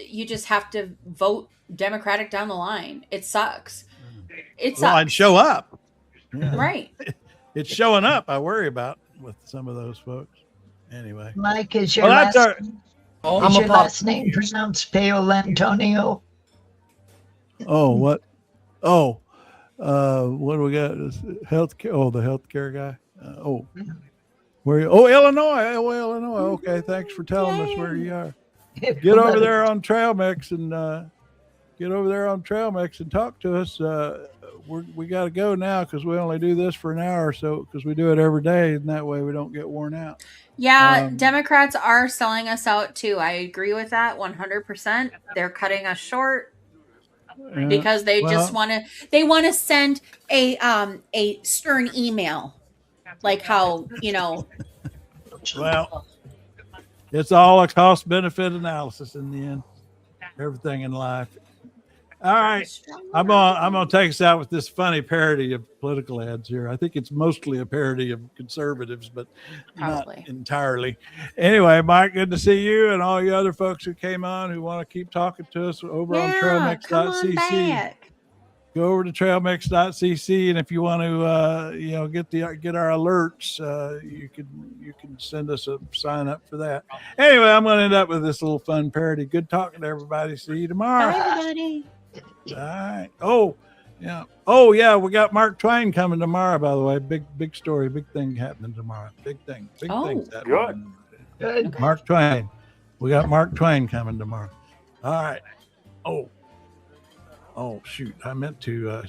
you just have to vote Democratic down the line. It sucks. It sucks. Well, I'd show up. Yeah. Right. It's showing up I worry about with some of those folks. Anyway. Mike, is your last name pronounced Peo Antonio? Oh, what? Oh, what do we got? Healthcare. Oh, the healthcare guy. Where? Illinois. Oh, Illinois. Okay, thanks for telling us where you are. Get over there on Trail Mix and talk to us. We got to go now because we only do this for an hour or so because we do it every day, and that way we don't get worn out. Yeah, Democrats are selling us out too. I agree with that 100%. They're cutting us short. Because they just want to send a stern email, like how Well, it's all a cost benefit analysis in the end. Everything in life. All right, I'm gonna take us out with this funny parody of political ads here. I think it's mostly a parody of conservatives, but not entirely. Anyway, Mike, good to see you and all you other folks who came on who want to keep talking to us over on trailmix.cc. Go over to trailmix.cc, and if you want to, get our alerts, you can send us a sign up for that. Anyway, I'm going to end up with this little fun parody. Good talking to everybody. See you tomorrow. Bye, everybody. All right. Oh, yeah. We got Mark Twain coming tomorrow, by the way. Big story. Big thing happening tomorrow. Big things happening. Good. Mark Twain. We got Mark Twain coming tomorrow. All right. Oh shoot! I meant to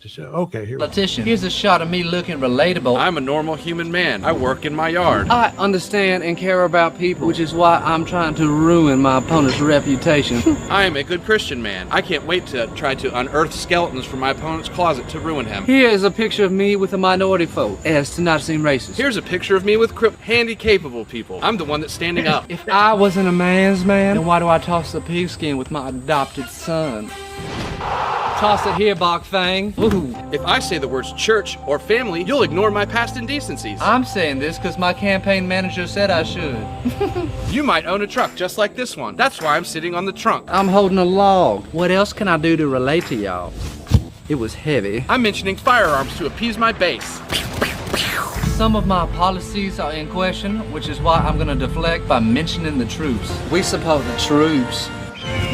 show. Okay, here. Politician. Here's a shot of me looking relatable. I'm a normal human man. I work in my yard. I understand and care about people, which is why I'm trying to ruin my opponent's reputation. I am a good Christian man. I can't wait to try to unearth skeletons from my opponent's closet to ruin him. Here is a picture of me with a minority vote, as to not seem racist. Here's a picture of me with handy-capable people. I'm the one that's standing up. If I wasn't a man's man, then why do I toss the pigskin with my adopted son? Toss it here, Bach Fang. Ooh. If I say the words church or family, you'll ignore my past indecencies. I'm saying this because my campaign manager said I should. You might own a truck just like this one. That's why I'm sitting on the trunk. I'm holding a log. What else can I do to relate to y'all? It was heavy. I'm mentioning firearms to appease my base. Some of my policies are in question, which is why I'm going to deflect by mentioning the troops. We support the troops.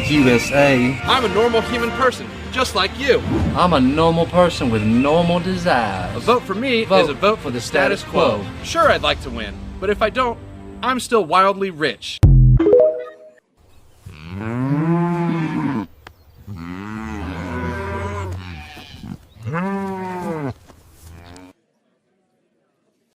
USA. I'm a normal human person, just like you. I'm a normal person with normal desires. A vote for me is a vote for the status quo. Sure, I'd like to win, but if I don't, I'm still wildly rich.